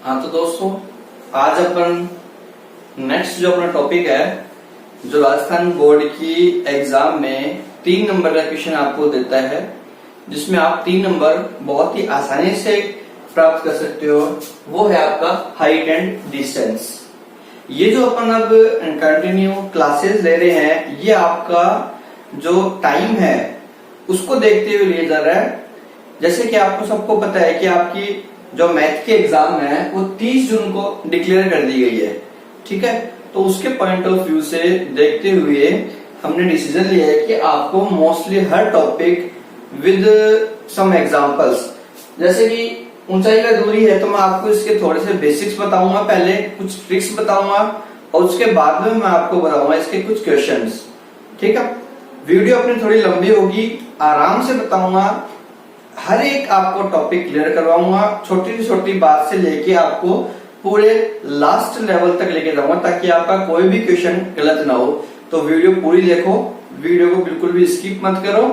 हाँ तो दोस्तों, आज अपन नेक्स्ट जो अपना टॉपिक है, जो राजस्थान बोर्ड की एग्जाम में 3 नंबर का क्वेश्चन आपको देता है, जिसमें आप 3 नंबर बहुत ही आसानी से प्राप्त कर सकते हो, वो है आपका हाइट एंड डिस्टेंस। ये जो अपन अब कंटिन्यू क्लासेस ले रहे हैं, ये आपका जो टाइम है उसको देखते हुए लिया जा रहा है। जैसे कि आपको सबको पता है कि आपकी जो मैथ की एग्जाम है वो 30 जून को डिक्लेयर कर दी गई है, ठीक है। तो उसके पॉइंट ऑफ व्यू से देखते हुए हमने डिसीजन लिया है कि आपको मोस्टली हर टॉपिक विद सम एग्जांपल्स, जैसे कि ऊंचाई का दूरी है तो मैं आपको इसके थोड़े से बेसिक्स बताऊंगा, पहले कुछ ट्रिक्स बताऊंगा और उसके बाद में मैं आपको बताऊंगा इसके कुछ क्वेश्चंस, ठीक है। वीडियो अपनी थोड़ी लंबी होगी, आराम से बताऊंगा, हर एक आपको टॉपिक क्लियर करवाऊंगा, छोटी से छोटी बात से लेके आपको पूरे लास्ट लेवल तक लेके जाऊंगा, ताकि आपका कोई भी क्वेश्चन गलत ना हो। तो वीडियो पूरी देखो, वीडियो को बिल्कुल भी स्किप मत करो,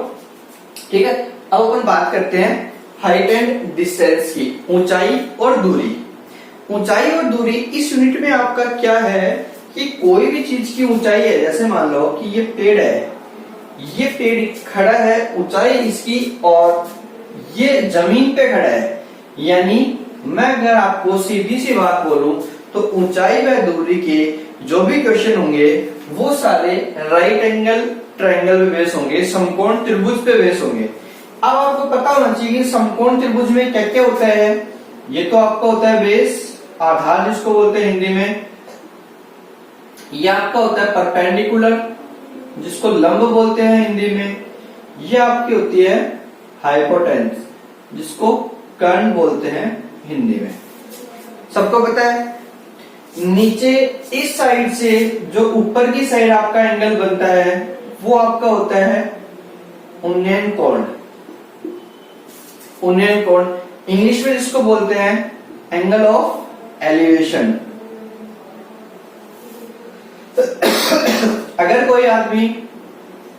ठीक है। अब अपन बात करते हैं हाइट एंड डिस्टेंस की, ऊंचाई और दूरी। ऊंचाई और दूरी इस यूनिट में आपका क्या है कि कोई भी चीज की ऊंचाई है, जैसे मान लो कि ये पेड़ है, ये पेड़ खड़ा है, ऊंचाई इसकी, और ये जमीन पे खड़ा है। यानी मैं अगर आपको सीधी सी बात बोलूं तो ऊंचाई व दूरी के जो भी क्वेश्चन होंगे वो सारे राइट एंगल ट्रायंगल पे बेस होंगे, समकोण त्रिभुज पे बेस होंगे। अब आपको पता होना चाहिए कि समकोण त्रिभुज में क्या क्या होता है। ये तो आपका होता है बेस, आधार जिसको बोलते हैं हिंदी में। ये आपका होता है परपेंडिकुलर, जिसको लंब बोलते हैं हिंदी में। ये आपकी होती है हाइपोटेन्यूज, जिसको कर्ण बोलते हैं हिंदी में। सबको पता है। नीचे इस साइड से जो ऊपर की साइड आपका एंगल बनता है वो आपका होता है उन्नयन कोण। उन्नयन कोण इंग्लिश में जिसको बोलते हैं एंगल ऑफ एलिवेशन। अगर कोई आदमी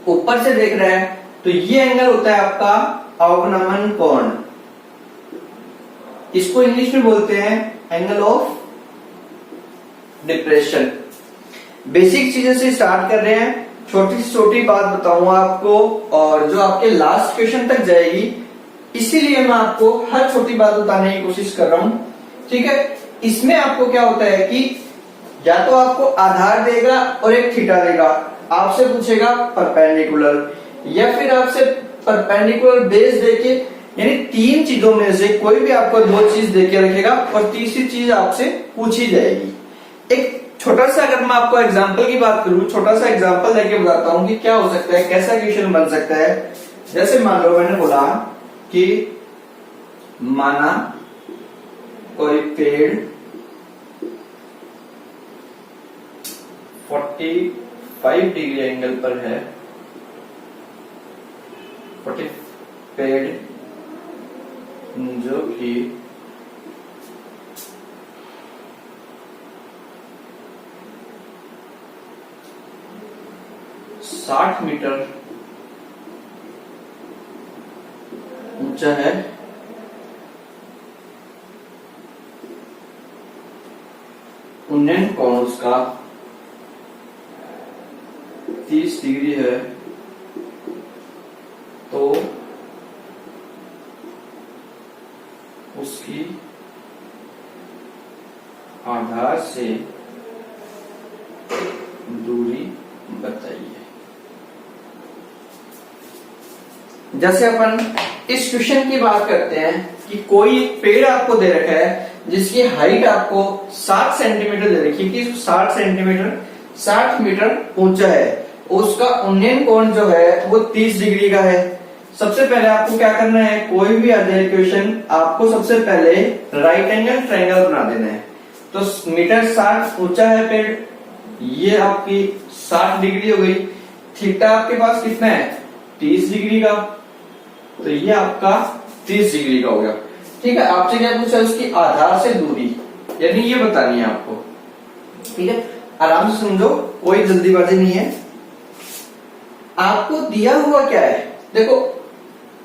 ऊपर से देख रहा है तो ये एंगल होता है आपका अवनमन कोण। इसको इंग्लिश में बोलते हैं एंगल ऑफ डिप्रेशन। बेसिक चीजों से स्टार्ट कर रहे हैं, छोटी से छोटी बात बताऊंगा आपको, और जो आपके लास्ट क्वेश्चन तक जाएगी, इसीलिए मैं आपको हर छोटी बात बताने की कोशिश कर रहा हूं, ठीक है। इसमें आपको क्या होता है कि या तो आपको आधार देगा और एक थीटा देगा, आपसे पूछेगा परपेंडिकुलर, या फिर आपसे परपेंडिकुलर बेस देके, यानी 3 चीजों में से कोई भी आपको 2 चीज देके रखेगा और तीसरी चीज आपसे पूछी जाएगी। एक छोटा सा, अगर मैं आपको एग्जांपल की बात करूं, छोटा सा एग्जांपल देके बताता हूं कि क्या हो सकता है, कैसा क्वेश्चन बन सकता है। जैसे मान लो मैंने बोला कि माना कोई पेड़ 45 डिग्री एंगल पर है, 40 पेड़ जो कि 60 मीटर ऊंचा है, उन्नयन कोण उसका 30 डिग्री है, तो उसकी आधार से दूरी बताइए। जैसे अपन इस क्वेश्चन की बात करते हैं कि कोई एक पेड़ आपको दे रखा है जिसकी हाइट आपको 60 सेंटीमीटर दे रखी है, कि 60 मीटर ऊंचा है, उसका उन्नयन कोण जो है वो 30 डिग्री का है। सबसे पहले आपको क्या करना है, कोई भी अध्ययन क्वेश्चन आपको सबसे पहले राइट एंगल ट्रायंगल बना देना है। तो मीटर 60 ऊंचा है पेड़, ये आपकी 60 डिग्री हो गई। थीटा आपके पास कितना है, 30 डिग्री का, तो ये आपका 30 डिग्री का हो गया, ठीक है। आपसे क्या पूछा, उसकी आधार से दूरी, यानी ये बतानी है आपको, ठीक है। आराम से समझो, कोई जल्दीबाजी नहीं है। आपको दिया हुआ क्या है, देखो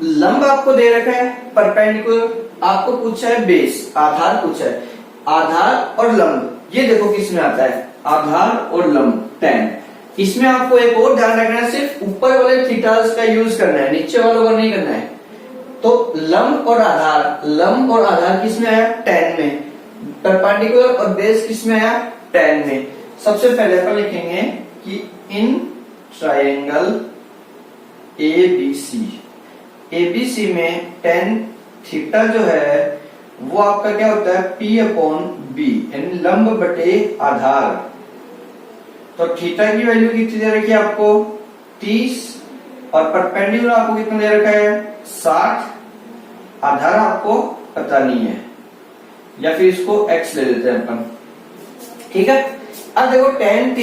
लंब आपको दे रखा है परपेंडिकुलर, आपको पूछा है बेस, आधार पूछा है। आधार और लंब, ये देखो किस में आता है, आधार और लंब tan। इसमें आपको एक और ध्यान रखना है, सिर्फ ऊपर वाले थीटास का यूज करना है, नीचे वालों का नहीं करना है। तो लंब और आधार किस में आया, tan में। परपेंडिकुलर और बेस किस में आया, tan में। सबसे पहले अपन लिखेंगे कि इन ट्रायंगल ABC में tan थीटा जो है वो आपका क्या होता है, P/B, यानी लंब बटे आधार। तो थीटा की वैल्यू कितनी दे रखी है आपको, 30, और परपेंडिकुलर आपको कितना दे रखा है, 60। आधार आपको पता नहीं है, या फिर इसको x ले लेते हैं अपन, ठीक है। अब देखो tan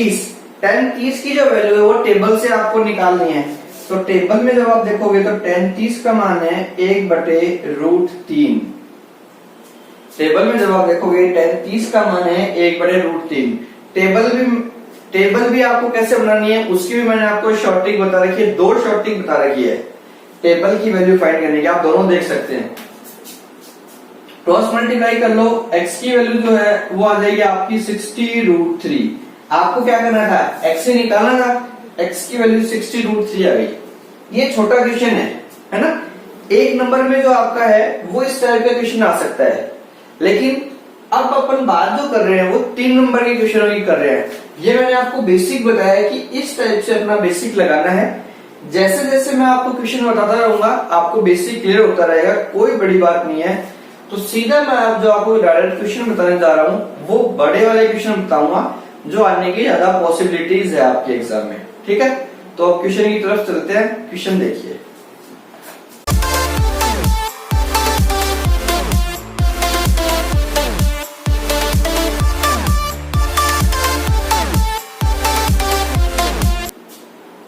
30 की जो वैल्यू है वो टेबल से आपको निकालनी है। तो टेबल में जब आप देखोगे तो tan 30 का मान है 1/√3। टेबल में जब आप देखोगे tan 30 का मान है 1/√3। टेबल भी आपको कैसे बनानी है उसकी भी मैंने आपको शॉर्ट ट्रिक बता रखी है, 2 शॉर्ट ट्रिक बता रखी है टेबल की वैल्यू फाइंड करने की, आप दोनों देख सकते हैं। क्रॉस मल्टीप्लाई कर लो, x की वैल्यू जो है वो आ जाएगी आपकी 60√3। आपको क्या करना था, x से निकालना था, x की वैल्यू 60√3 आ गई। ये छोटा क्वेश्चन है ना। एक नंबर में जो आपका है वो इस टाइप का क्वेश्चन आ सकता है, लेकिन अब अपन बात जो कर रहे हैं वो 3 नंबर के क्वेश्चनों की कर रहे हैं। ये मैंने आपको बेसिक बताया कि इस टाइप से अपना बेसिक लगाना है। जैसे जैसे मैं आपको क्वेश्चन बताता रहूंगा आपको बेसिक क्लियर होता रहेगा, कोई बड़ी बात नहीं है। तो सीधा मैं जो आपको डायरेक्ट क्वेश्चन बताने जा रहा हूँ वो बड़े वाले क्वेश्चन बताऊंगा जो आने की ज्यादा पॉसिबिलिटीज है आपके एग्जाम में, ठीक है। तो अब क्वेश्चन की तरफ चलते हैं, क्वेश्चन देखिए।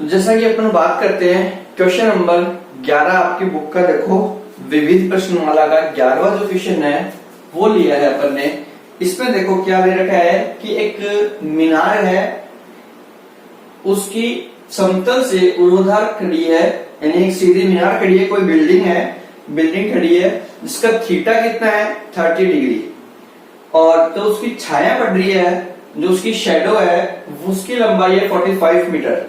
जैसा कि अपन बात करते हैं क्वेश्चन नंबर 11 आपकी बुक का देखो, विविध प्रश्नमाला का 11वां जो क्वेश्चन है वो लिया है अपन ने। इसमें देखो क्या दे रखा है कि एक मीनार है, उसकी समतल से ऊर्ध्वाधर खड़ी है, यानी एक सीधी मीनार खड़ी है, कोई बिल्डिंग खड़ी है जिसका थीटा कितना है 30 डिग्री, और तो उसकी छाया पड़ रही है, जो उसकी शेडो है उसकी लंबाई है 45 मीटर।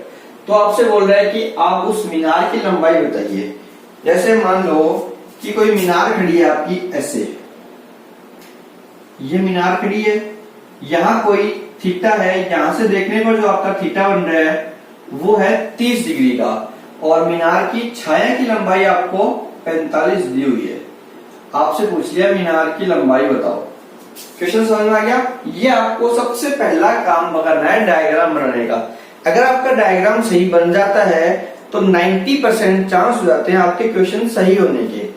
तो आपसे बोल रहा है कि आप उस मीनार की लंबाई बताइए। जैसे मान लो कि कोई मीनार खड़ी है आपकी ऐसे, ये मीनार खड़ी है, यहाँ कोई थीटा है, यहां से देखने पर जो आपका थीटा बन रहा है वो है 30 डिग्री का, और मीनार की छाया की लंबाई आपको 45 दी हुई है। आपसे पूछ लिया मीनार की लंबाई बताओ। क्वेश्चन समझ में आ गया। ये आपको सबसे पहला काम करना है डायग्राम बनाने का। अगर आपका डायग्राम सही बन जाता है तो 90% चांस हो जाते हैं आपके क्वेश्चन सही होने के।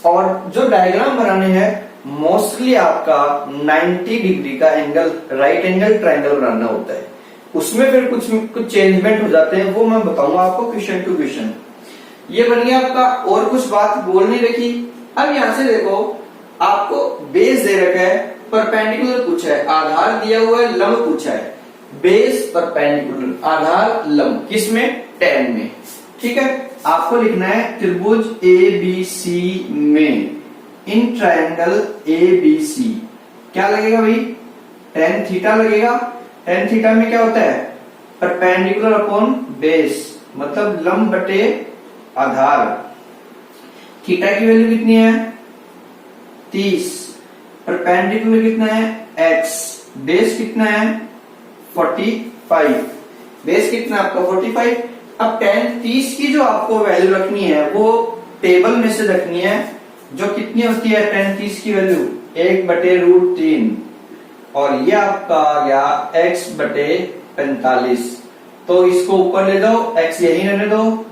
और जो डायग्राम बनाने हैं मोस्टली आपका 90 डिग्री का एंगल, राइट एंगल ट्रायंगल बनाना होता है। उसमें फिर कुछ चेंजमेंट हो जाते हैं, वो मैं बताऊंगा आपको क्वेश्चन टू क्वेश्चन। ये बन गया आपका, और कुछ बात बोल नहीं रखी। अब यहां से देखो आपको बेस दे रखा है, परपेंडिकुलर पूछा है, आधार दिया हुआ है, लंब पूछा है। बेस परपेंडिकुलर, आधार लंब, किसमें, tan में, ठीक है। आपको लिखना है त्रिभुज ABC में इन ट्रायंगल ABC क्या लगेगा भाई, tan थीटा लगेगा। tan थीटा में क्या होता है, परपेंडिकुलर अपॉन बेस, मतलब लंब बटे आधार। थीटा की वैल्यू कितनी है 30, परपेंडिकुलर कितना है x, बेस कितना है 45, बेस कितना आपका 45। अब tan 30 की जो आपको वैल्यू रखनी है वो टेबल में से रखनी है, जो कितनी होती है tan 30 की वैल्यू 1/√3, और ये आपका आ गया x/45। तो इसको ऊपर ले दो, x यही रहने दो,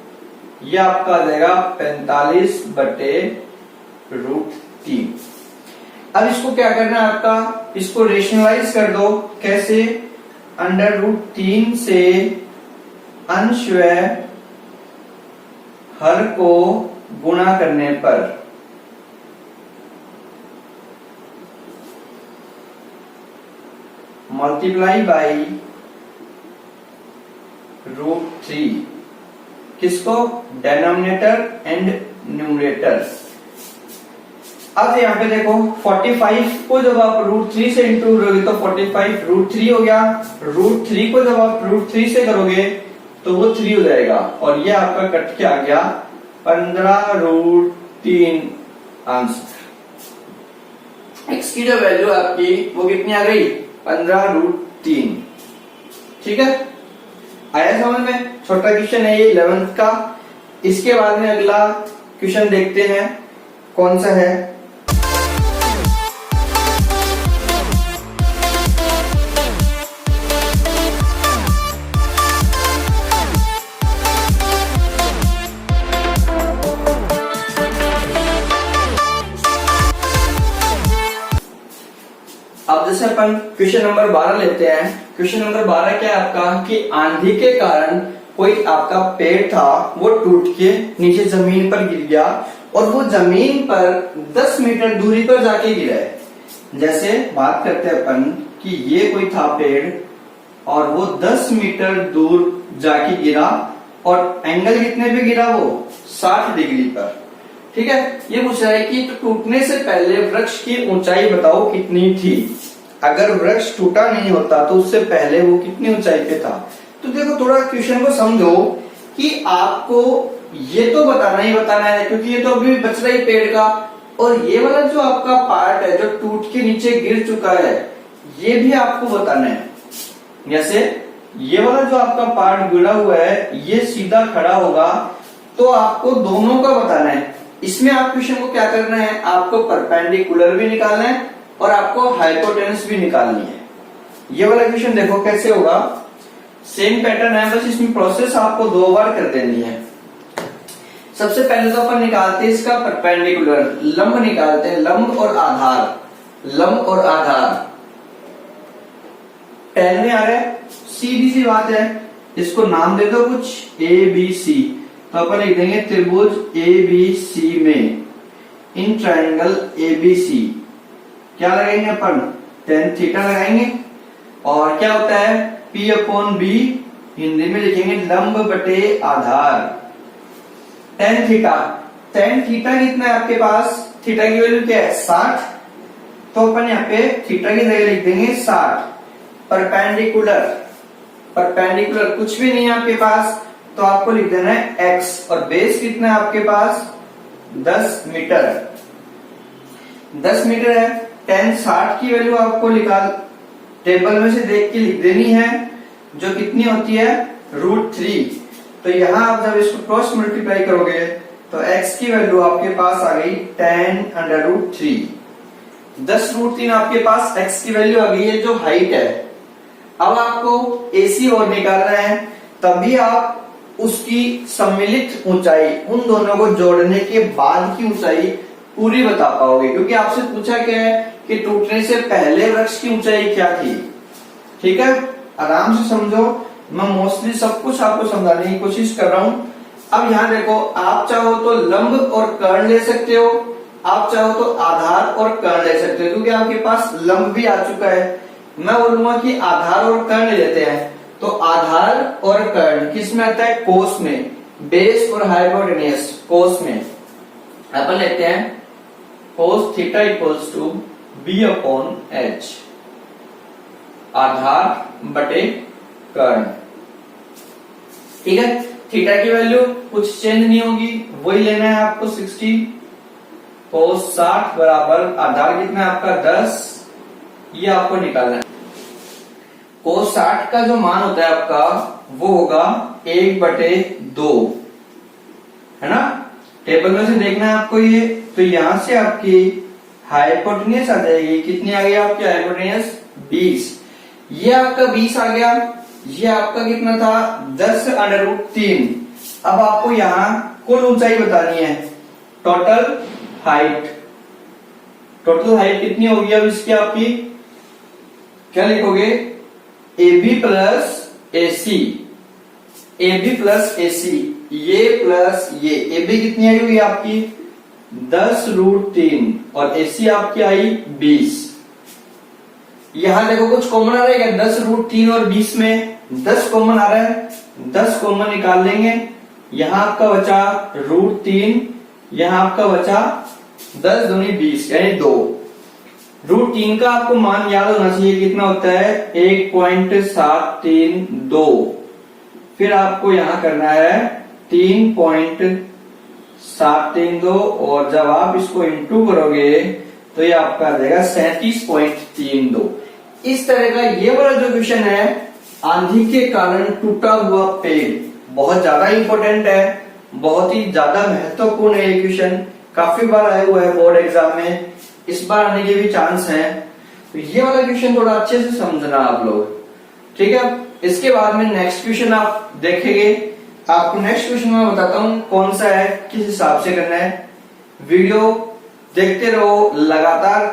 ये आपका आ जाएगा 45/√3। अब इसको क्या करना है आपका, इसको रेशनलाइज कर दो। कैसे, √3 से अंश व हर को गुणा करने पर मल्टीप्लाई बाई √3, किसको, डेनोमिनेटर एंड न्यूमरेटर। अब यहाँ पे देखो 45 को जब आप √3 से इंटू करोगे तो 45 √3 हो गया। √3 को जब आप √3 से करोगे तो वो 3 हो जाएगा और ये आपका कट के आ गया 15√3 आंसर। x की जो वैल्यू आपकी वो कितनी आ गई 15√3। ठीक है, आया समझ में? छोटा क्वेश्चन है ये 11th का। इसके बाद में अगला क्वेश्चन देखते हैं कौन सा है। अब जैसे अपन क्वेश्चन नंबर 12 लेते हैं। क्वेश्चन नंबर 12 क्या है आपका कि आंधी के कारण कोई आपका पेड़ था वो टूट के नीचे जमीन पर गिर गया और वो जमीन पर 10 मीटर दूरी पर जाके गिरा है। जैसे बात करते हैं अपन कि ये कोई था पेड़ और वो 10 मीटर दूर जाके गिरा और एंगल कितने पे गिरा वो 60 डिग्री पर। ठीक है, ये पूछ रहा है कि टूटने से पहले वृक्ष की ऊंचाई बताओ कितनी थी। अगर वृक्ष टूटा नहीं होता तो उससे पहले वो कितनी ऊंचाई पे था। तो देखो थोड़ा क्वेश्चन को समझो कि आपको ये तो बताना ही बताना है क्योंकि ये तो अभी भी बच रहा है पेड़ का, और ये वाला जो आपका पार्ट है जो टूट के नीचे गिर चुका है ये भी आपको बताना है। जैसे ये वाला जो आपका पार्ट गिरा हुआ है ये सीधा खड़ा होगा तो आपको दोनों का बताना है। इसमें आप क्वेश्चन को क्या करना है, आपको परपेंडिकुलर भी निकालना है और आपको हाइपोटेनस भी निकालनी है। ये वाला क्वेश्चन देखो कैसे होगा, सेम पैटर्न है, बस इसमें प्रोसेस आपको 2 बार कर देनी है। सबसे पहले तो अपन निकालते हैं इसका परपेंडिकुलर, लंब निकालते हैं, लंब और आधार। लंब और आधार 10 में आ रहा है, सीधी सी बात है, इसको नाम दे दो कुछ ABC। तो अपन लिख देंगे त्रिभुज ABC में इन ट्रायंगल ABC क्या लगाएंगे अपन tan थीटा लगाएंगे और क्या होता है P/B हिंदी में लिखेंगे लंब बटे आधार। tan थीटा, tan थीटा कितना है आपके पास, थीटा की वैल्यू क्या है 60, तो अपन यहाँ पे थीटा की जगह लिख देंगे 60। परपेंडिकुलर, परपेंडिकुलर कुछ भी नहीं है आपके पास तो आपको लिख देना है x और बेस कितना है आपके पास 10 मीटर। 10 मीटर है, tan 60 की वैल्यू आपको निकाल टेबल में से देख के लिख देनी है जो कितनी होती है √3। तो यहां आप जब इसको क्रॉस मल्टीप्लाई करोगे तो x की वैल्यू आपके पास आ गई tan√3। 10√3 आपके पास x की वैल्यू आ गई है जो हाइट है। अब आपको AC और निकालना है, तभी आप उसकी सम्मिलित ऊंचाई उन दोनों को जोड़ने के बाद की ऊंचाई पूरी बता पाओगे, क्योंकि आपसे पूछा क्या है कि टूटने से पहले वृक्ष की ऊंचाई क्या थी। ठीक है, आराम से समझो, मैं मोस्टली सब कुछ आपको समझाने की कोशिश कर रहा हूं। अब यहाँ देखो, आप चाहो तो लंब और कर्ण ले सकते हो, आप चाहो तो आधार और कर्ण ले सकते हो, क्योंकि आपके पास लंब भी आ चुका है। मैं बोलूंगा कि आधार और कर्ण लेते हैं, तो आधार और कर्ण किस में आता है कोस में, बेस और हाइपोटेन्यूज कोस में। अपन लेते हैं cos theta equals to B/H, आधार बटे कर्ण। ठीक है, थीटा की वैल्यू कुछ चेंज नहीं होगी, वही लेना है आपको 60। कोस 60 बराबर आधार कितना है आपका 10, ये आपको निकालना है। कोस 60 का जो मान होता है आपका वो होगा 1/2, है ना। टेबल में से देखना है आपको ये, तो यहां से आपकी हाइपोटेन्यूज आ जाएगी, कितनी आ गई आपकी हाइपोटेन्यूज 20। ये आपका 20 आ गया, ये आपका कितना था 10√3। अब आपको यहाँ कुल ऊंचाई बतानी है, टोटल हाइट। टोटल हाइट कितनी होगी अब इसकी आपकी, क्या लिखोगे AB plus AC, AB plus AC, ये प्लस ये। AB कितनी आई हुई आपकी 10√3 और AC आपकी आई 20। यहां देखो कुछ कॉमन आ रहा है क्या, 10√3 और 20 में 10 कॉमन आ रहा है, 10 कॉमन निकाल लेंगे। यहां आपका बचा √3, यहां आपका बचा 10 दूनी 20 यानी 2। रूट 3 का आपको मान याद होना चाहिए, कितना होता है 1.732। फिर आपको यहां करना है 3.732 और जब आप इसको इंटू करोगे तो ये आपका आ जाएगा 37.32। इस तरह का ये वाला जो क्वेश्चन है, आंधी के कारण टूटा हुआ पेड़, बहुत ज्यादा इंपॉर्टेंट है, बहुत ही ज्यादा महत्वपूर्ण है ये क्वेश्चन। काफी बार आया हुआ है बोर्ड एग्जाम में, इस बार आने के भी चांस है। तो ये वाला क्वेश्चन थोड़ा अच्छे से समझना आप लोग, ठीक है। इसके बाद में नेक्स्ट क्वेश्चन आप देखेंगे। आपको नेक्स्ट क्वेश्चन मैं बताता हूं कौन सा है, किस हिसाब से करना है। वीडियो देखते रहो, लगातार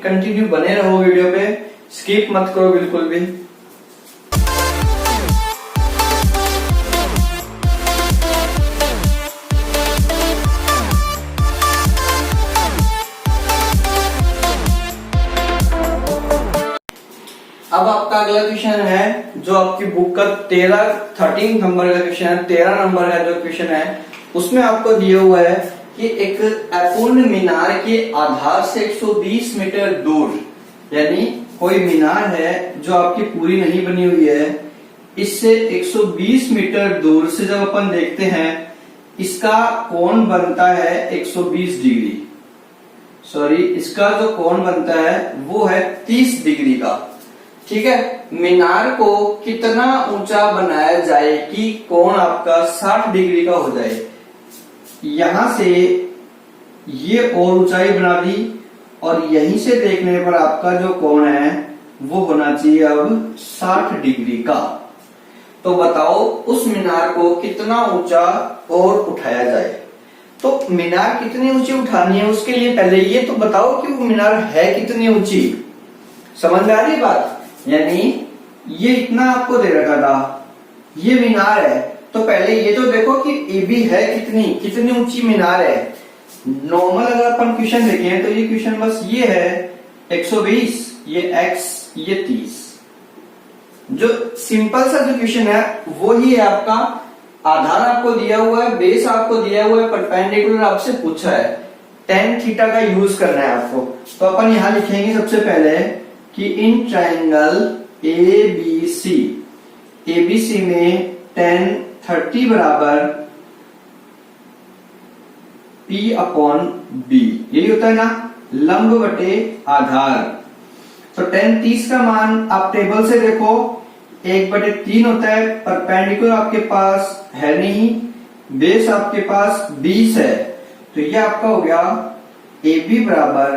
कंटिन्यू बने रहो वीडियो पे, स्किप मत करो बिल्कुल भी। अब आपका अगला क्वेश्चन है जो आपकी बुक का 13 नंबर का क्वेश्चन है। 13 नंबर का जो क्वेश्चन है उसमें आपको दिया हुआ है कि एक अपूर्ण मीनार के आधार से 120 मीटर दूर, यानी कोई मीनार है जो आपकी पूरी नहीं बनी हुई है, इससे 120 मीटर दूर से जब अपन देखते हैं इसका कोण बनता है 120 डिग्री। सॉरी, इसका जो कोण बनता है वो है 30 डिग्री का, ठीक है। मीनार को कितना ऊंचा बनाया जाए कि कोण आपका 60 डिग्री का हो जाए। यहां से ये और ऊंचाई बना दी और यहीं से देखने पर आपका जो कोण है वो होना चाहिए अब 60 डिग्री का। तो बताओ उस मीनार को कितना ऊंचा और उठाया जाए। तो मीनार कितनी ऊंची उठानी है उसके लिए पहले ये तो बताओ कि वो मीनार है कितनी ऊंची। समझ में आ रही बात? यानी ये इतना आपको दे रखा था, ये मीनार है, तो पहले ये तो देखो कि ए बी है कितनी ऊंची मीनार है। नॉर्मल अगर अपन क्वेश्चन देखें तो ये क्वेश्चन बस ये है 120, ये x, ये 30। जो सिंपल सा जो क्वेश्चन है वो ही है आपका। आधार आपको दिया हुआ है, बेस आपको दिया हुआ है, परपेंडिकुलर आपसे पूछा है, tan थीटा का यूज करना है आपको। तो अपन यहां लिखेंगे सबसे पहले कि इन ट्राइंगल एबीसी में tan 30 बराबर P/B, यही होता है ना, लंब बटे आधार। तो tan 30 का मान आप टेबल से देखो 1/3 होता है। परपेंडिकुलर आपके पास है नहीं, बेस आपके पास 20 है, तो ये आपका हो गया AB बराबर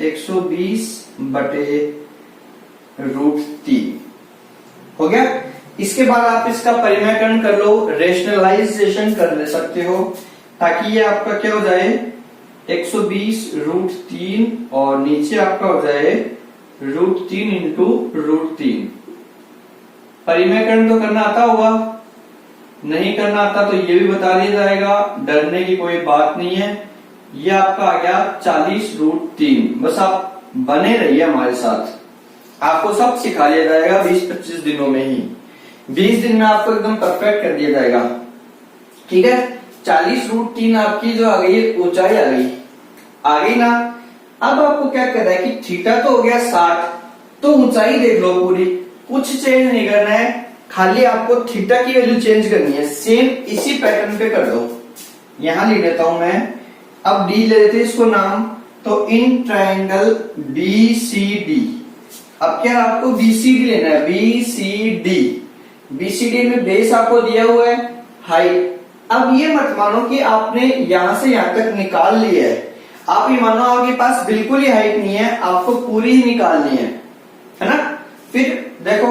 120/√3 हो गया। इसके बाद आप इसका परिमेयकरण कर लो, रेशनलाइजेशन कर ले सकते हो, ताकि ये आपका क्या हो जाए 120/√3 और नीचे आपका हो जाए √3 इंटू √3। परिमेयकरण तो करना आता होगा, नहीं करना आता तो ये भी बता दिया जाएगा, डरने की कोई बात नहीं है। ये आपका आ गया 40/√3। बस आप बने रहिए हमारे साथ, आपको सब सिखा लिया जाएगा 20-25 दिनों में ही। 20 दिन में आपको एकदम परफेक्ट कर दिया जाएगा, ठीक है। 40/√3 आपकी जो आ गई ऊंचाई आ गई ना। अब आपको क्या करना है कि थीटा तो हो गया 60, तो ऊंचाई देख लो पूरी, कुछ चेंज नहीं करना है, खाली आपको थीटा की वैल्यू चेंज करनी है। सेम इसी पैटर्न पे कर दो। यहां लिख लेता हूं मैं, अब डी ले लेते इसको नाम, तो इन ट्राइंगल BCD। अब क्या आपको BCD लेना है, BCD में बेस आपको दिया हुआ है, हाइट। अब ये मत मानो कि आपने यहां से यहां तक निकाल लिया है, आप ये मानो आपके पास बिल्कुल ही हाइट नहीं है, आपको पूरी ही निकालनी है ना। फिर देखो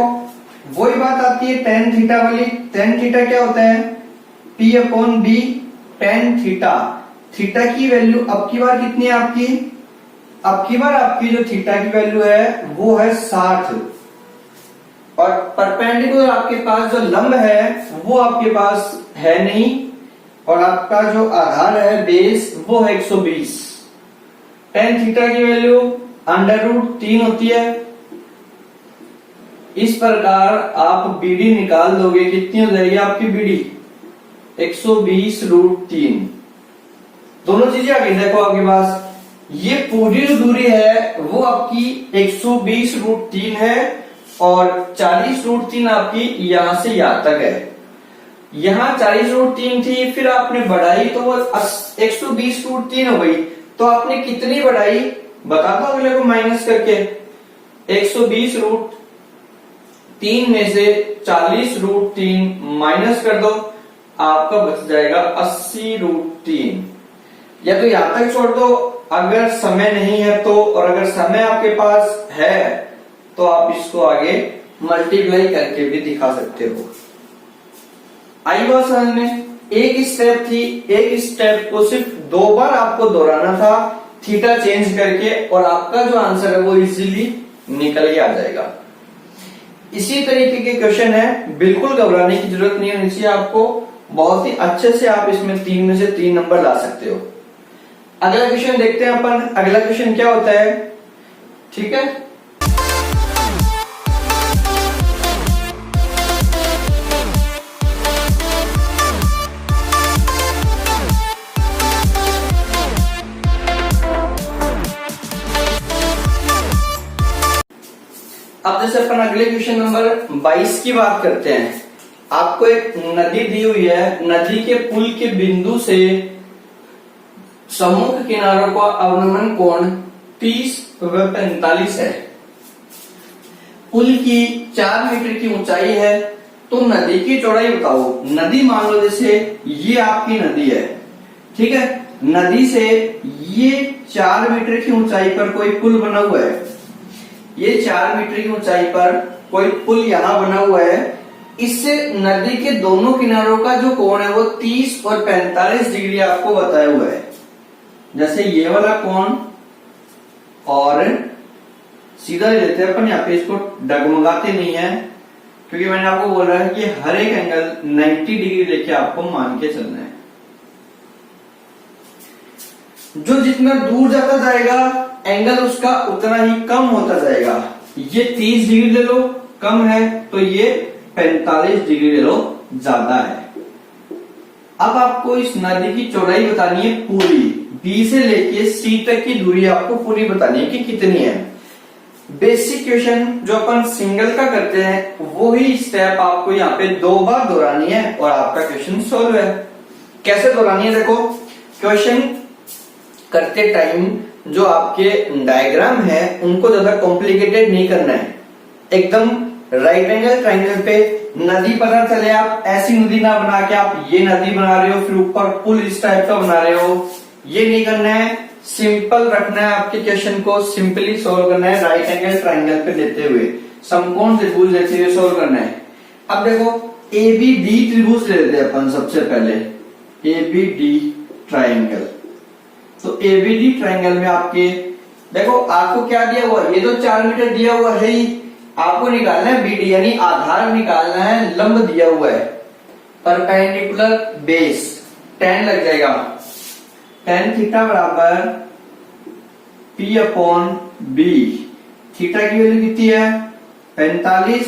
वही बात आती है tan थीटा वाली। tan थीटा क्या होता है P/B tan थीटा। थीटा की वैल्यू अब की बार कितनी है आपकी, अब की बार आपकी जो थीटा की वैल्यू है वो है 60, और परपेंडिकुलर आपके पास जो लंब है वो आपके पास है नहीं, और आपका जो आधार है बेस वो है 120। tan थीटा की वैल्यू √3 होती है। इस प्रकार आप BD निकाल दोगे, कितनी हो जाएगी आपकी BD 120/√3। दोनों चीजें आ गई देखो आपके पास। ये पूरी जो दूरी है वो आपकी 120√3 है और 40√3 आपकी यहां से यहां तक है। यहां 40√3 थी, फिर आपने बढ़ाई तो वो 120√3 हो गई। तो आपने कितनी बढ़ाई बता दो अगले को माइनस करके। 120√3 में से 40√3 माइनस कर दो, आपका बच जाएगा 80√3। या तो यहां तक छोड़ दो अगर समय नहीं है तो, और अगर समय आपके पास है तो आप इसको आगे मल्टीप्लाई करके भी दिखा सकते हो। आई बात समझ में? एक स्टेप थी, एक स्टेप को सिर्फ 2 बार आपको दोहराना था थीटा चेंज करके, और आपका जो आंसर है वो इजीली निकल के आ जाएगा। इसी तरीके के क्वेश्चन है, बिल्कुल घबराने की जरूरत नहीं होनी चाहिए आपको। बहुत ही अच्छे से आप इसमें 3 में से 3 नंबर ला सकते हो। अगला क्वेश्चन देखते हैं अपन। अगला क्वेश्चन क्या होता है, ठीक है। अब जैसे अपन अगले क्वेश्चन नंबर 22 की बात करते हैं। आपको एक नदी दी हुई है, नदी के पुल के बिंदु से सम्मुख किनारों का अवनमन कोण 30 व 45 है। पुल की 4 मीटर की ऊंचाई है, तो नदी की चौड़ाई बताओ। नदी मान लो जैसे ये आपकी नदी है, ठीक है। नदी से ये 4 मीटर की ऊंचाई पर कोई पुल बना हुआ है। ये 4 मीटर की ऊंचाई पर कोई पुल यहां बना हुआ है। इससे नदी के दोनों किनारों का जो कोण है वो 30 और 45 डिग्री आपको बताया हुआ है। जैसे ये वाला कोण, और सीधा ले लेते हैं अपन, यहाँ पे इसको डगमगाते नहीं है क्योंकि मैंने आपको बोला है कि हर एक एंगल 90 डिग्री लेके आपको मान के चलना है। जो जितना दूर जाता जाएगा एंगल उसका उतना ही कम होता जाएगा। ये 30 डिग्री ले लो कम है, तो ये 45 डिग्री ले लो ज्यादा है। अब आपको इस नदी की चौड़ाई बतानी है पूरी, बी से लेके सी तक की दूरी आपको पूरी बतानी है कि कितनी है। बेसिक क्वेश्चन जो अपन सिंगल का करते हैं वही स्टेप आपको यहाँ पे 2 बार दोहरानी है और आपका क्वेश्चन सोल्व है। कैसे दोहरानी है देखो, क्वेश्चन करते टाइम जो आपके डायग्राम है उनको ज्यादा कॉम्प्लिकेटेड नहीं करना है। एकदम राइट एंगल ट्रायंगल पे नदी पता चले, आप ऐसी नदी ना बना के आप ये नदी बना रहे हो फिर ऊपर पुल इस टाइप का बना रहे हो, ये नहीं करना है। सिंपल रखना है, आपके क्वेश्चन को सिंपली सोल्व करना है। राइट एंगल ट्रायंगल पे देते हुए, समकोण त्रिभुज देते हुए सोल्व करना है। अब देखो एबीडी त्रिभुज ले लेते हैं अपन सबसे पहले, एबीडी ट्रायंगल। तो एबीडी ट्रायंगल में आपके देखो आपको क्या दिया हुआ है, ये तो 4 मीटर दिया हुआ है ही। आपको निकालना है बीडी यानी आधार निकालना है, लंब दिया हुआ है, परपेंडिकुलर बेस, tan लग जाएगा। tan थीटा बराबर P अपॉन B। थीटा की वैल्यू कितनी है 45,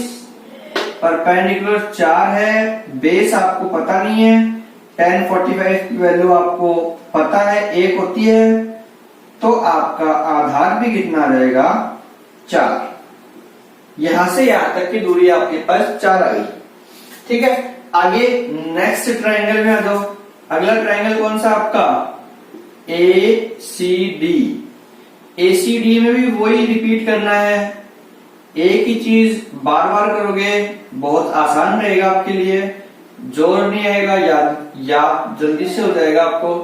परपेंडिकुलर 4 है, बेस आपको पता नहीं है, tan 45 की वैल्यू आपको पता है 1 होती है, तो आपका आधार भी कितना रहेगा 4। यहां से यहां तक की दूरी आपके पास 4 आ गई, ठीक है। आगे नेक्स्ट ट्रायंगल में आ जाओ। अगला ट्रायंगल कौन सा आपका ACD। ACD में भी वही रिपीट करना है, एक ही चीज बार बार करोगे, बहुत आसान रहेगा आपके लिए, जोर नहीं आएगा, याद जल्दी से हो जाएगा आपको।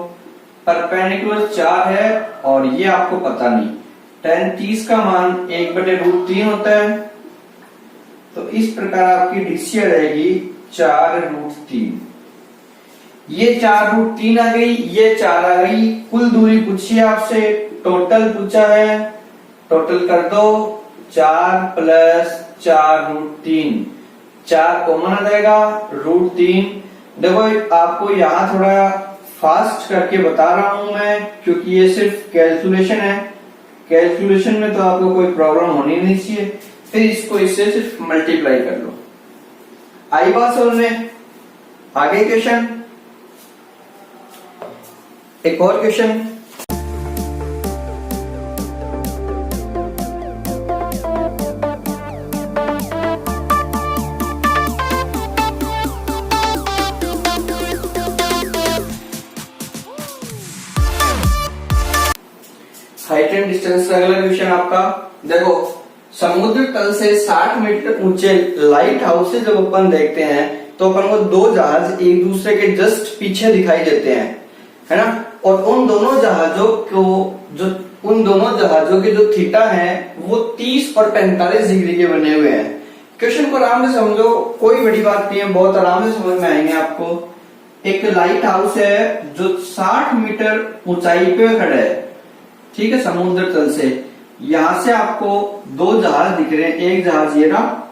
परपेंडिकुलर 4 है और ये आपको पता नहीं, tan 30 का मान 1/√3 होता है, तो इस प्रकार आपकी डीसी रहेगी 4√3। ये 4√3 आ गई, ये 4 आ गई। कुल दूरी पूछी है आपसे, टोटल पूछा है, टोटल कर दो 4 + 4√3, 4 कॉमन आ जाएगा, √3। देखो आपको यहाँ थोड़ा फास्ट करके बता रहा हूं मैं क्योंकि ये सिर्फ कैलकुलेशन है, कैलकुलेशन में तो आपको कोई प्रॉब्लम होनी नहीं चाहिए। फिर इसको इससे सिर्फ मल्टीप्लाई कर लो। आई बात समझ में? आगे क्वेश्चन, एक और क्वेश्चन। डिस्टेंस। अगला क्वेश्चन आपका देखो, समुद्र तल से 60 मीटर ऊंचे लाइट हाउस से जब अपन देखते हैं तो अपन को दो जहाज एक दूसरे के जस्ट पीछे दिखाई देते हैं, है ना। और उन दोनों जहाजों के जो थीटा है वो 30 और 45 डिग्री के बने हुए हैं। क्वेश्चन को आराम से समझो, कोई बड़ी बात नहीं है, बहुत आराम से समझ में आएंगे आपको। एक लाइट हाउस है जो 60 मीटर ऊंचाई पे खड़ा है, ठीक है, समुद्र तल से। यहां से आपको दो जहाज दिख रहे हैं, एक जहाज ये रहा,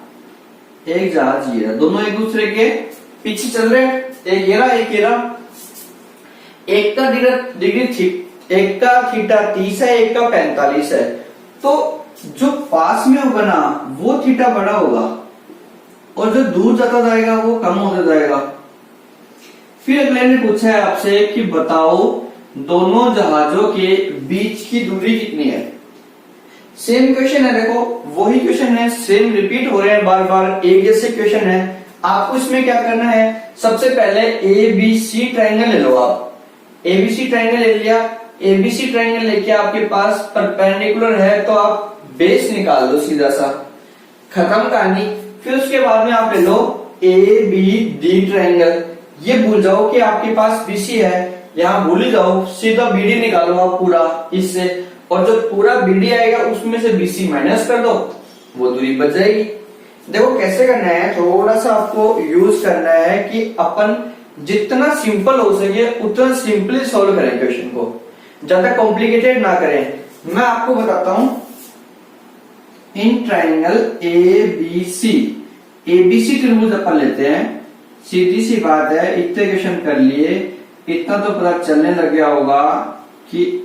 एक जहाज ये रहा, दोनों एक दूसरे के पीछे चल रहे हैं, एक ये रहा, एक ये रहा। एक का थीटा 30 है, एक का 45 है, तो जो पास में होगा ना वो थीटा बड़ा होगा और जो दूर जाता जाएगा वो कम होता जाएगा। फिर अगले ने पूछा है आपसे कि बताओ दोनों जहाजों के बीच की दूरी कितनी है। सेम क्वेश्चन है, देखो वही क्वेश्चन है, सेम रिपीट हो रहे हैं बार बार, एक जैसे क्वेश्चन है। आपको इसमें क्या करना है, सबसे पहले ABC ट्रायंगल ले लो। आप ABC ट्रायंगल ले लिया, ABC ट्रायंगल लेके आपके पास परपेंडिकुलर है तो आप बेस निकाल दो सीधा सा, खत्म कहानी। फिर उसके बाद में आप ले लो ABD ट्रायंगल। ये भूल जाओ कि आपके पास BC है, यहां भूल ही जाओ, सीधा BD निकालो आप पूरा इससे, और जो पूरा BD आएगा उसमें से BC माइनस कर दो, वो दूरी बच जाएगी। देखो कैसे करना है, थोड़ा सा आपको यूज करना है कि अपन जितना सिंपल हो सके उतना सिंपली सॉल्व करें क्वेश्चन को, ज्यादा कॉम्प्लिकेटेड ना करें। मैं आपको बताता हूं, इन ट्रायंगल ABC त्रिभुज अपन लेते हैं। सीधी सी बात है, इतने क्वेश्चन कर लिए, इतना तो पता चलने लग गया होगा कि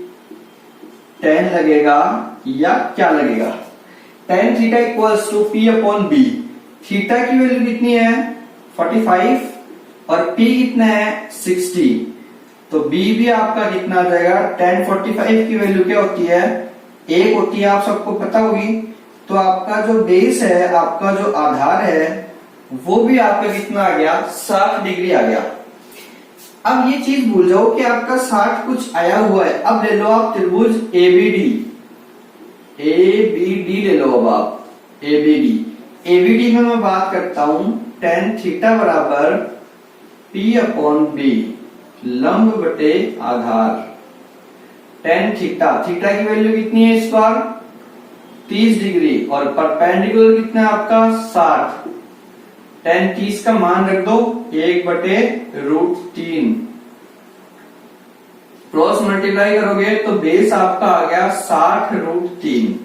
tan लगेगा या क्या लगेगा। tan theta equals to P/B। Theta की वैल्यू कितनी है 45 और P कितना है 60, तो B भी आपका कितना आ जाएगा, tan 45 की वैल्यू क्या होती है, 1 होती है, आप सबको पता होगी। तो आपका जो बेस है, आपका जो आधार है, वो भी आपका कितना आ गया, 60 डिग्री आ गया। अब ये चीज भूल जाओ कि आपका 60 कुछ आया हुआ है। अब ले लो आप त्रिभुज ABD ले लो। अब आप ABD में मैं बात करता हूं, tan थीटा बराबर P/B, लंब बटे आधार। tan थीटा की वैल्यू कितनी है इस बार 30 डिग्री, और परपेंडिकुलर कितना है आपका 60। tan 30 का मान रख दो 1/√3, क्रॉस मल्टीप्लाई करोगे तो बेस आपका आ गया 60√3।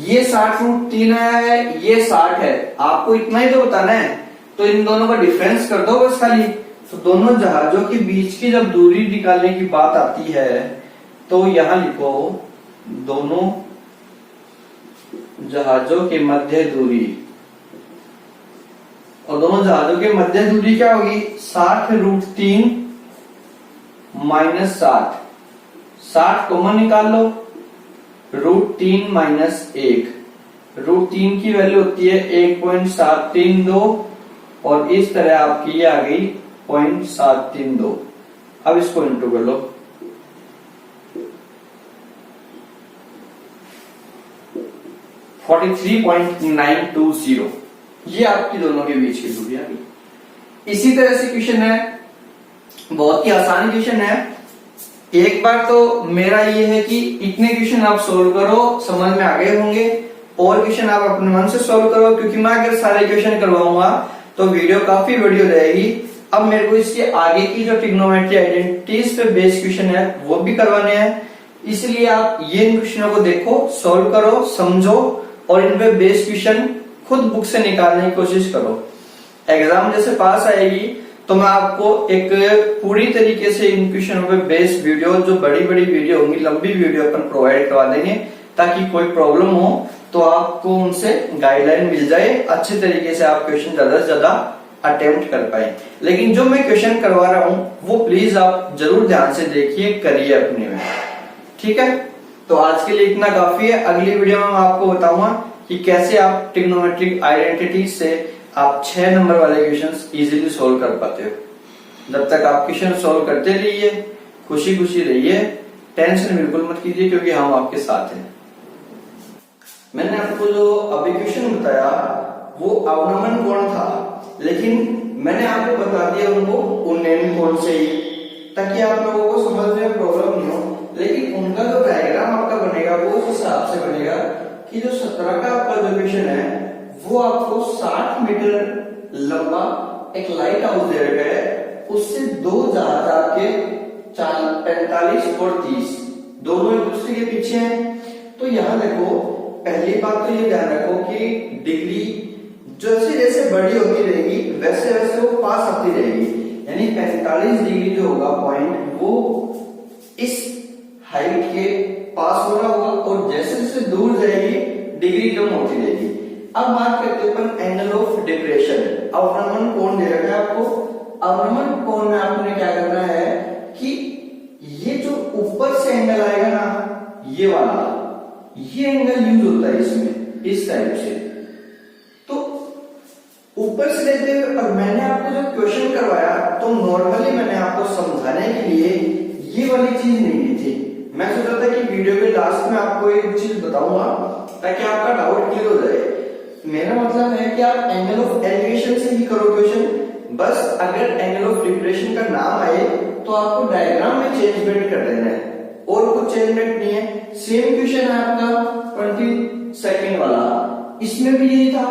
ये 60√3 है, ये 60 है, आपको इतना ही तो बताना है, तो इन दोनों का डिफरेंस कर दो बस खाली। तो दोनों जहाजों के बीच की जब दूरी निकालने की बात आती है तो यहां लिखो दोनों जहाजों के मध्य दूरी, और दोनों जहाजों के मध्य दूरी क्या होगी 60√3 माइनस 60 कॉमन निकाल लो, √3 माइनस 1, √3 की वैल्यू होती है 1.732, और इस तरह आपकी ये आ गई 0.732। अब इसको इंटू कर लो, (43.920), ये आपकी दोनों के बीच की दूरी आ गई। इसी तरह से क्वेश्चन है, बहुत ही आसान क्वेश्चन है। एक बार तो मेरा ये है कि इतने क्वेश्चन आप सोल्व करो, समझ में आ गए होंगे, और क्वेश्चन आप अपने मन से सोल्व करो, क्योंकि मैं अगर सारे क्वेश्चन करवाऊंगा तो वीडियो काफी बड़ी हो जाएगी। अब मेरे को इसके आगे की जो ट्रिग्नोमेट्री आइडेंटिटीज पे बेस्ड क्वेश्चन है वो भी करवाने हैं, इसलिए आप ये इन क्वेश्चनों को देखो, सोल्व करो, समझो, और इन पे बेस्ड क्वेश्चन खुद बुक से निकालने की कोशिश करो। एग्जाम जैसे पास आएगी तो मैं आपको एक पूरी तरीके से इन क्वेश्चनों पे बेस्ड वीडियो, जो बड़ी बड़ी वीडियो होंगी, लंबी वीडियो अपन प्रोवाइड करवा देंगे, ताकि कोई प्रॉब्लम हो तो आपको उनसे गाइडलाइन मिल जाए, अच्छे तरीके से आप क्वेश्चन ज्यादा से ज्यादा अटेम्प्ट कर पाए। लेकिन जो मैं क्वेश्चन करवा रहा हूं वो प्लीज आप जरूर ध्यान से देखिए, करिए अपने में, ठीक है। तो आज के लिए इतना काफी है। अगली वीडियो में मैं आपको बताऊंगा कि कैसे आप ट्रिग्नोमेट्रिक आइडेंटिटीज से आप 6 नंबर वाले क्वेश्चंस इजीली सोल्व कर पाते हो। जब तक आप क्वेश्चन सोल्व करते रहिए, खुशी खुशी रहिए, टेंशन बिल्कुल मत कीजिए क्योंकि हम आपके साथ हैं। मैंने आपको जो अभी क्वेश्चन बताया वो अवनमन कोण था, लेकिन मैंने आपको बता दिया उनको उन्नयन कोण से ही, ताकि आप लोगों को समझ में प्रॉब्लम नहीं हो। लेकिन उनका जो डायग्राम आपका बनेगा वो उस हिसाब से बनेगा कि जो 17 का आपका जो क्वेश्चन है वो आपको 60 मीटर लंबा एक लाइट हाउस दे रखा है, उससे दो जहाज आपके 45 और 30 दोनों एक दूसरे के पीछे हैं। तो यहां देखो, पहली बात तो ये ध्यान रखो कि डिग्री जैसे जैसे बड़ी होती रहेगी वैसे वैसे वो पास आती रहेगी, यानी 45 डिग्री जो होगा पॉइंट वो इस हाइट के पास हो रहा होगा और जैसे जैसे दूर जाएगी डिग्री कम होती रहेगी। अब बात करते हैं अपन एंगल ऑफ डिप्रेशन। अवनमन कोण दे रखा है आपको। अवनमन कोण में आपने क्या करना है कि ये जो ऊपर से एंगल आएगा ना, ये वाला, ये एंगल यूज होता है इसमें इस टाइप से। तो ऊपर से लेते हुए, और मैंने आपको जो क्वेश्चन करवाया तो नॉर्मली मैंने आपको समझाने के लिए ये वाली चीज नहीं दी थी। मैं सोचा था कि वीडियो के लास्ट में आपको एक चीज बताऊंगा ताकि आपका डाउट क्लियर हो जाए। मेरा मतलब है कि आप एंगल ऑफ एलिवेशन से ही करो क्वेश्चन, बस अगर एंगल ऑफ डिप्रेशन का नाम आए तो आपको डायग्राम में चेंजमेंट कर देना है और कुछ चेंजमेंट नहीं है। सेम क्वेश्चन है आपका 22 वाला, इसमें भी यही था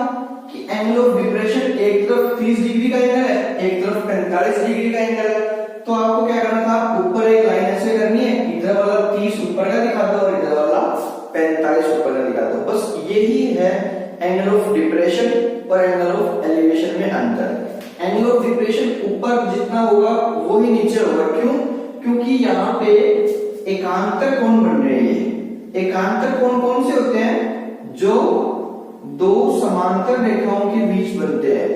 कि एंगल ऑफ डिप्रेशन एक तरफ 30 डिग्री का एंगल है, एक तरफ 45 डिग्री का एंगल है। तो आपको क्या करना था, ऊपर एक लाइन ऐसे करनी है, इधर वाला 30 ऊपर का दिखा दो और इधर वाला 45 ऊपर का दिखा दो। बस यही है एंगल ऑफ डिप्रेशन और एंगल ऑफ एलिवेशन में अंतर। एंगल ऑफ डिप्रेशन ऊपर जितना होगा वो ही नीचे होगा। क्यों? क्योंकि यहाँ पे एकांतर कोण बन रहे हैं। एकांतर कोण कौन से होते हैं? जो दो समांतर रेखाओं के बीच बनते हैं,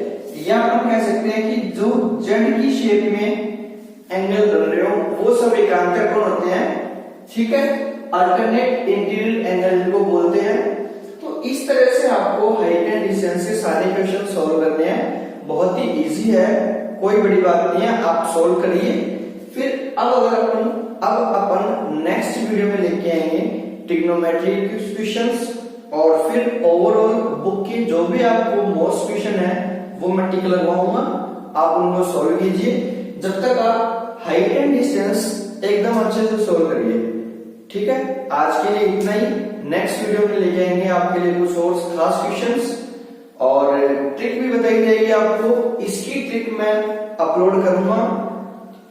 या हम कह सकते हैं कि जो जेड की शेप में एंगल बन रहे हो वो सब एकांतर कोण होते हैं। ठीक है, अल्टरनेट इंटीरियर एंगल को बोलते हैं। तो इस तरह से आपको हाइट एंड डिस्टेंस के सारे क्वेश्चन सॉल्व करने हैं। बहुत ही इजी है, कोई बड़ी बात नहीं है, आप सॉल्व करिए। फिर अब अपन नेक्स्ट वीडियो में लेके आएंगे ट्रिग्नोमेट्री के क्वेश्चंस, और फिर ओवरऑल बुक की जो भी आपको मोस्ट क्वेश्चन है वो मैं टिक लगवाऊंगा, आप उनको सॉल्व कीजिए। जब तक आप हाइट एंड डिस्टेंस एकदम अच्छे से सॉल्व करिए। ठीक है, आज के लिए इतना ही। नेक्स्ट वीडियो में लेके आएंगे आपके लिए कुछ और खास क्वेश्चंस और ट्रिक भी बताई जाएगी आपको। इसकी ट्रिक मैं अपलोड करूंगा।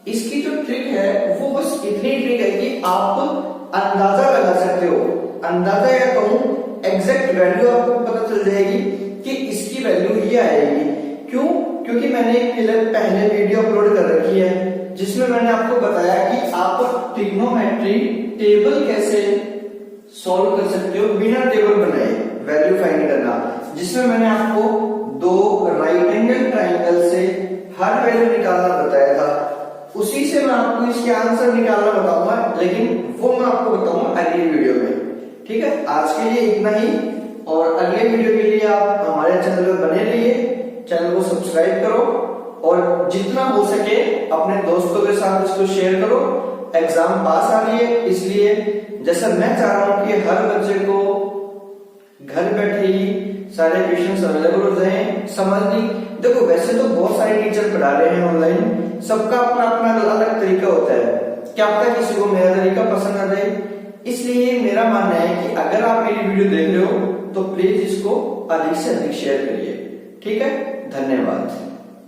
इसकी जो ट्रिक है वो बस इतनी ट्रिक है कि आप अंदाजा लगा सकते हो, अंदाजा या कहूं एग्जैक्ट वैल्यू आपको पता चल जाएगी कि इसकी वैल्यू ये आएगी। क्यों? क्योंकि मैंने एक पहले वीडियो अपलोड कर रखी है जिसमें मैंने आपको बताया कि आप ट्रिग्नोमेट्री टेबल कैसे सॉल्व कर सकते हो बिना टेबल बनाए, वैल्यू फाइंड करना, जिसमें मैंने आपको दो राइट एंगल ट्राइंगल से हर वैल्यू निकालना बताया था। उसी से मैं आपको इसके आंसर निकालना बताऊंगा, लेकिन वो मैं आपको बताऊंगा अगली वीडियो में। ठीक है, आज के लिए इतना ही, और अगले वीडियो के लिए आप हमारे चैनल पर बने रहिए। चैनल को सब्सक्राइब करो और जितना हो सके अपने दोस्तों के साथ इसको शेयर करो। एग्जाम पास आ रही है, इसलिए जैसा मैं चाह रहा हूं कि हर बच्चे को घर बैठे ही सारे क्वेश्चन अवेलेबल हो जाए। समझनी देखो, वैसे तो बहुत सारे टीचर पढ़ा रहे हैं ऑनलाइन, सबका अपना अपना अलग तरीका होता है, क्या पता किसी को मेरा तरीका पसंद आ जाए। इसलिए मेरा मानना है कि अगर आप मेरी वीडियो देख रहे हो तो प्लीज इसको अधिक से अधिक शेयर करिए। ठीक है, धन्यवाद।